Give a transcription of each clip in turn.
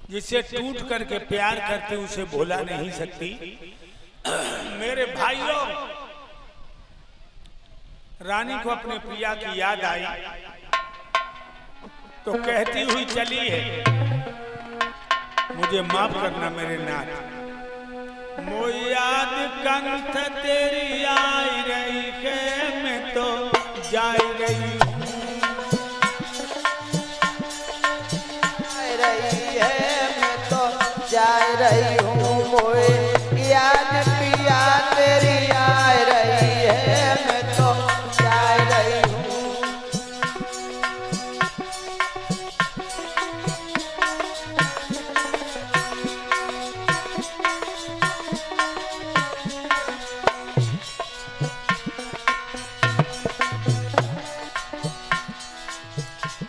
जिससे टूट करके प्यार करते उसे भुला नहीं सकती। मेरे भाइयों, रानी को अपने प्रिया की याद आई तो कहती हुई चली है, मुझे माफ करना मेरे नाथ, मो याद कंठ तेरी आई रही है, मैं तो जा रही हूँ। जा रही हूँ, मोए याद पिया तेरी आ रही है, मैं तो जा रही हूँ।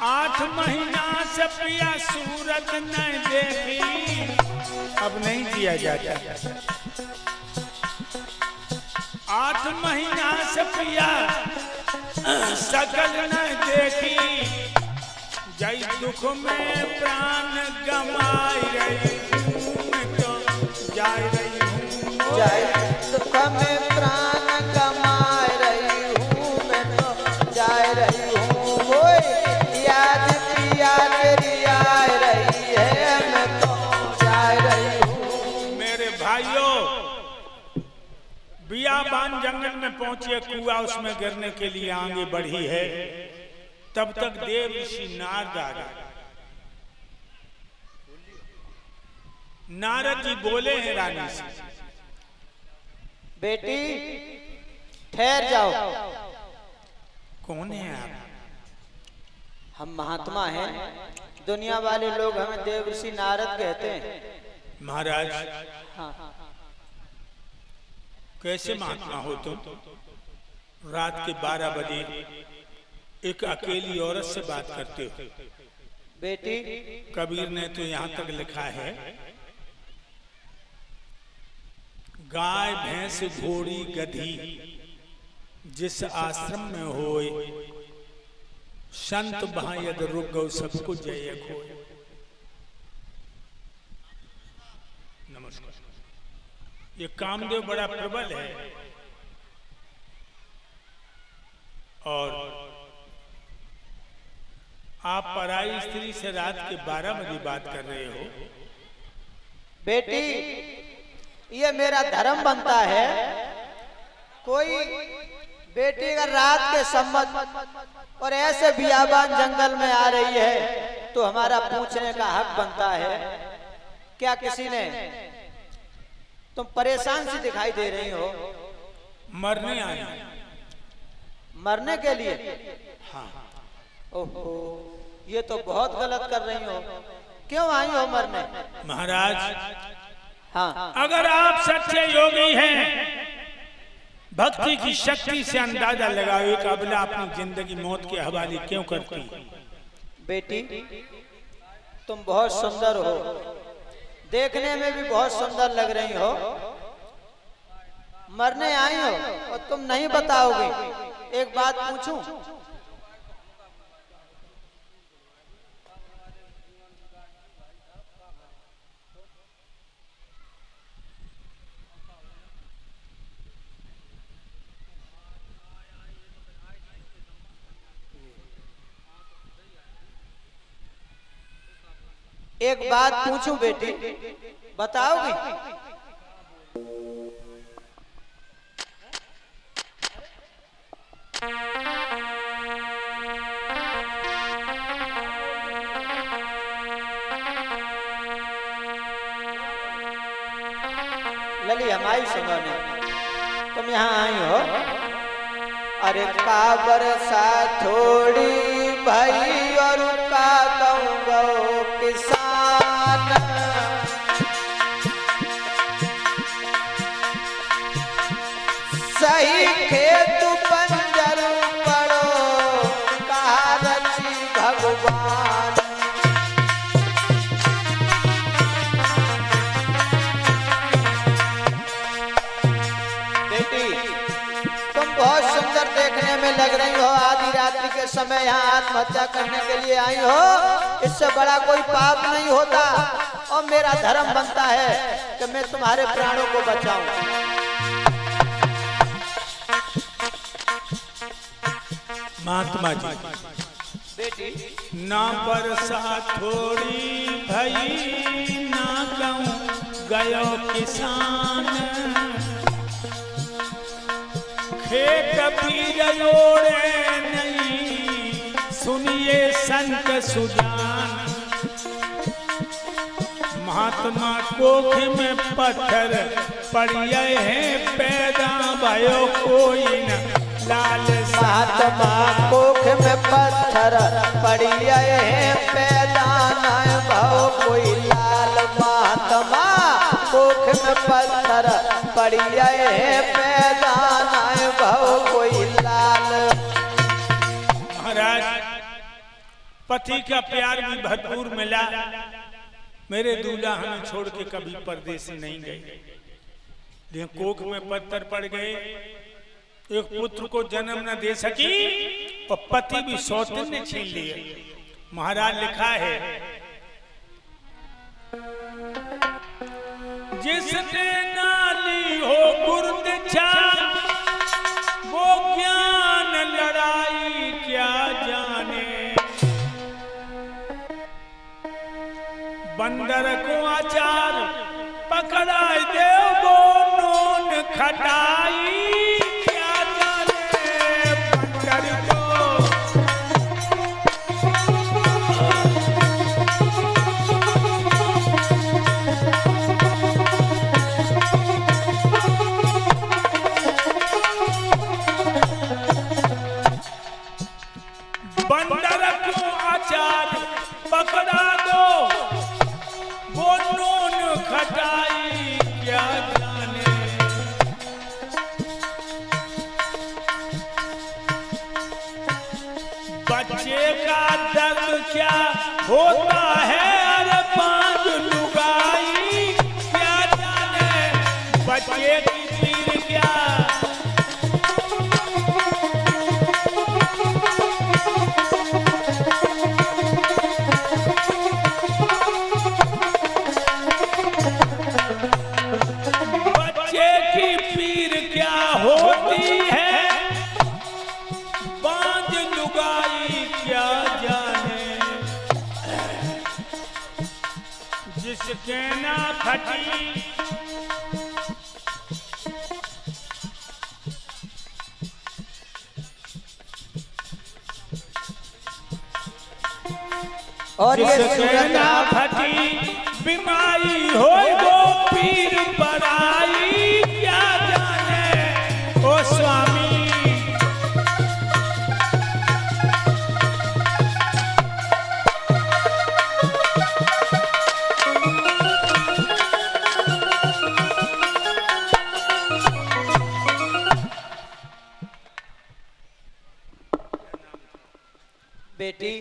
8 महीना से पिया सूरत नहीं देखी, अब नहीं जिया जाता। 8 महीना से पिया सकल न देखी, जय दुख में प्राण गमाई रही हूँ, मैं तो जा रही हूँ। जय दुख में प्राण गमाई रही हूँ, मैं तो जा रही हूँ। याद पिया तेरी आ रही है, मैं तो जा रही हूँ। मेरे भाइयों, बियाबान जंगल में पहुंचे, कुआं उसमें गिरने के लिए आगे बढ़ी है, तब तक देव ऋषि नारद आ गए। नारद जी बोले हैं रानी से, बेटी ठहर जाओ। कौन है आप? हम महात्मा हैं, दुनिया वाले लोग हमें देव ऋषि नारद कहते हैं। महाराज, हाँ। कैसे महात्मा हो तुम? रात के 12 बजे एक अकेली औरत से बात करते हो। बेटी, कबीर ने तो यहाँ तक लिखा है, गाय भैंस घोड़ी गधी जिस आश्रम में होए, संत भायद रुक गौ सबको जय खोए। नमस्कार। ये कामदेव बड़ा प्रबल है और आप पराई स्त्री से रात के 12 बजे बात कर रहे हो। बेटी, ये मेरा धर्म बनता है, कोई बेटी अगर रात के सम्मत और ऐसे बियाबान जंगल में आ रही है तो हमारा पूछने का हक बनता है। क्या किसी ने, तुम परेशान सी दिखाई दे रही हो? मरने आई। मरने के लिए? हाँ। ओहो, ये तो बहुत गलत कर रही हो। क्यों आई हो मरने? महाराज, हाँ, अगर आप सच्चे योगी हैं, भक्ति की शक्ति से अंदाजा लगाओ, एक अबला अपनी जिंदगी मौत के हवाले क्यों करती? बेटी तुम बहुत सुंदर हो, देखने में भी बहुत सुंदर लग रही हो। मरने आई हो और तुम नहीं बताओगे। एक बात पूछूं? एक बात पूछूं बेटी, बताओगी? लली, हमारी सुनो ने, तुम यहाँ आई हो। अरे का बरसा थोड़ी भाई और का कहूँगा किसान, सही खेत बंजर पड़ो कहा रची भगवान। बेटी तुम बहुत सुंदर देखने में लग रही हो, आधी रात्रि के समय यहाँ आत्महत्या करने के लिए आई हो, इससे बड़ा कोई पाप नहीं होता और मेरा धर्म बनता है कि मैं तुम्हारे प्राणों को बचाऊं। महात्मा जी बेटी ना बरसा थोड़ी भई ना कहूं गयो किसान, खेत पीर ओढ़े नहीं सुनिए संत सुजान। महात्मा कोख में पत्थर पड़िए हैं पैदा भयो कोई न लाल। महात्मा कोख में पत्थर पड़िए हैं पैदा न भयो कोई लाल। महात्मा कोख में पत्थर पड़िए हैं पैदा न भयो कोई लाल। महाराज पति का प्यार भी भरपूर मिला, मेरे दूल्हा हमें छोड़ के कभी परदेश नहीं गए, लेकिन कोख में पत्थर पड़ गए, एक पुत्र को जन्म न दे सकी और पति भी सौतन ने छीन लिए। महाराज लिखा है जिसने नाली हो गुरुदीक्षा वो ज्ञान लड़ाई क्या जाने। बंदर को आचार पकड़ा देव वो नून खटाई क्या जाने बंदर को। बंदर को आचार पकड़ा दो वो नून खटाई क्या जाने। बच्चे का दर्द क्या होता है अरे पांच लुगाई क्या जाने। बच्चे की पीर क्या होती है बांझ लुगाई क्या जाने। जिसके ना खटी और ये जिसके ना फटी बीमारी हो वो पीर पराई क्या जाने। ओ स्वामी बेटी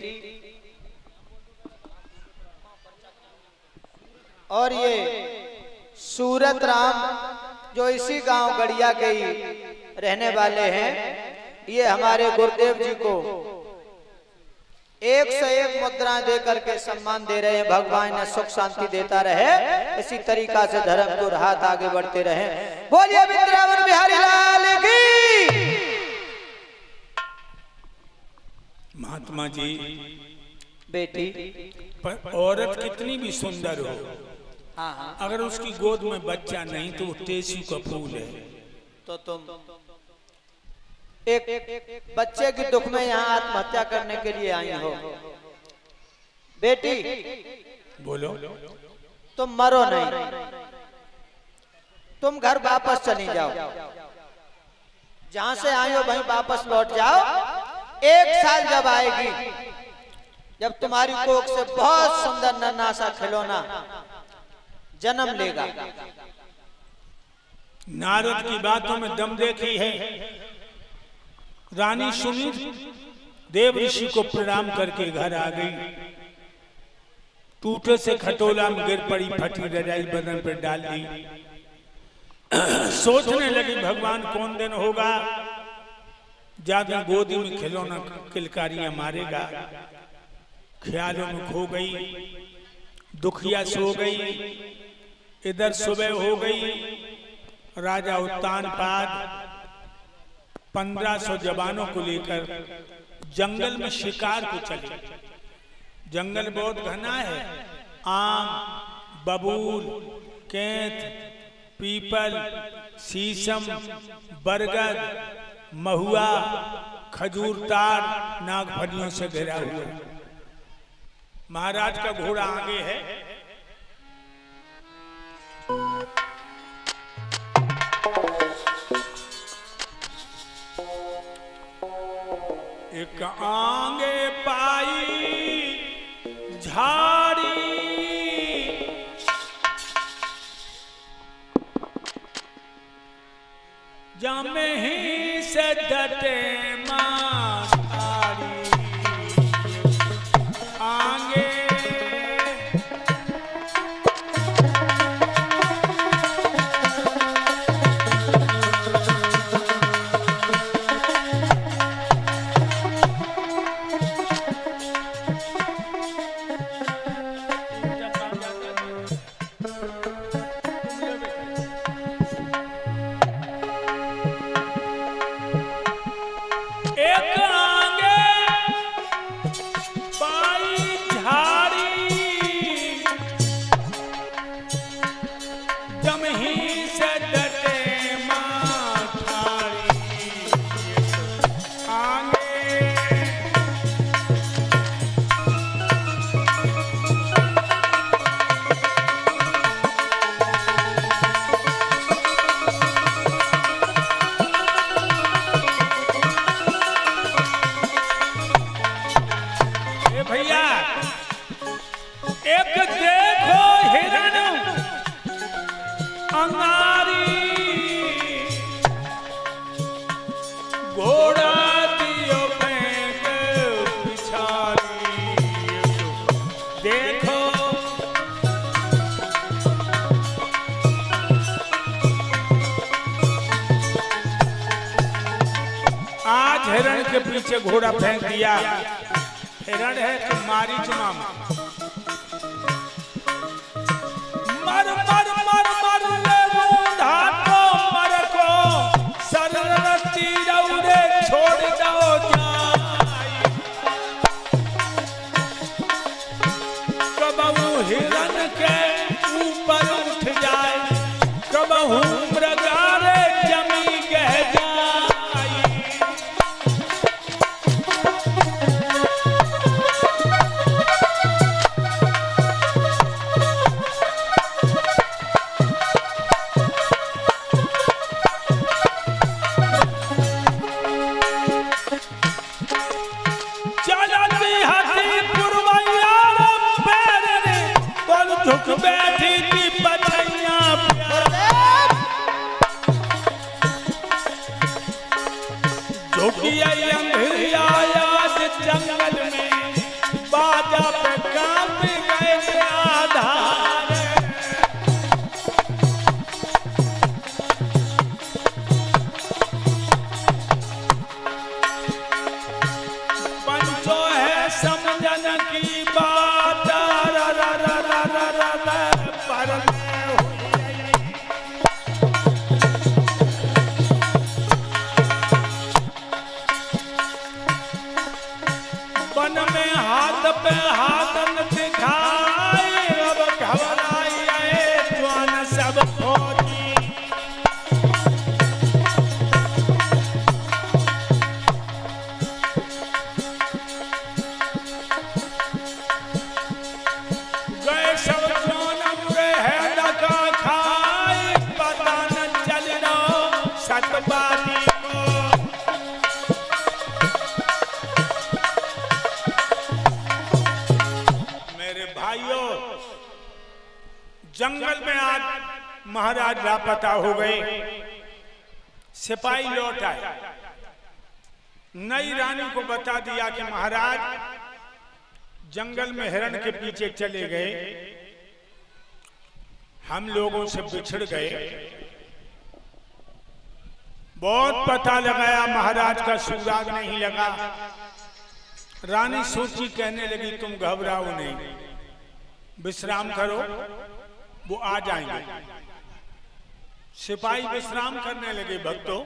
और ये सूरत राम जो इसी गांव गड़िया के ही रहने वाले हैं, ये हमारे गुरुदेव जी को एक से एक मुद्राएं दे करके सम्मान दे रहे हैं। भगवान ने सुख शांति देता रहे, इसी तरीका से धर्म को हाथ आगे बढ़ते रहे। बोलिए वृंदावन बिहारी लाल की। महात्मा जी बेटी पर औरत कितनी भी सुंदर हो, हाँ हाँ, अगर उसकी गोद में बच्चा नहीं तो वो टेसू का फूल है। तो तुम एक बच्चे के दुख में यहाँ आत्महत्या करने के लिए आई हो। बेटी बोलो तुम मरो नहीं, तुम घर वापस चली जाओ, जहां से आई हो वहीं वापस लौट जाओ। एक साल जब आएगी, जब तुम्हारी कोख से बहुत सुंदर नन्हा सा खिलौना जन्म लेगा। नारद की बातों में दम देखी है। रानी सुनी देव ऋषि को प्रणाम करके घर आ गई, टूटे से खटोला में गिर पड़ी, फटी रजाई बदन पर डाल दी। सोचने लगी भगवान कौन दिन होगा ज्यादा गोदी में खिलौना किलकारियां मारेगा। ख्यालों में खो गई, दुखिया सो गई। इधर सुबह हो गई। राजा उत्तानपाद 1500 जवानों को लेकर जंगल में शिकार को चले। जंगल बहुत घना है। आम, बबूल, कैथ, पीपल, शीशम, बरगद, महुआ, खजूर तार, नागफलियों से घिरा हुआ। महाराज का घोड़ा आगे है। एक आगे पाई झाड़ी, जमे ही से डटे मारी। आगे हिरण के पीछे घोड़ा फेंक दिया। हिरण है तो मारीच मामा। मर मर मर मर ले बूढ़ा को मर को सररती रौरे छोड़ दो जाई। कबहू हिरण के ऊपर उठ जाए, कबहू मृगारे जमी कह जाए। बैठी थी पछैया झुकिया अंधेरिया जंगल में, बाजा पे कांप गए आधार। पंचो है समझन की बात, वन में हाथ पे हाथ न दिखाए, अब घबराई आए जवान सब फौजी। गए सब जवान बुरे है लगा खाए, पता न चल रहा सतबाजी को। जंगल में आज महाराज लापता हो गए। सिपाही लौट आए, नई रानी को बता दिया कि महाराज जंगल में हिरण के पीछे चले गए, हम लोगों से बिछड़ गए। बहुत पता लगाया, महाराज का सुराग नहीं लगा। रानी सोची, कहने लगी तुम घबराओ नहीं, विश्राम करो, वो आ जाएंगे। सिपाही विश्राम करने लगे। भक्तों,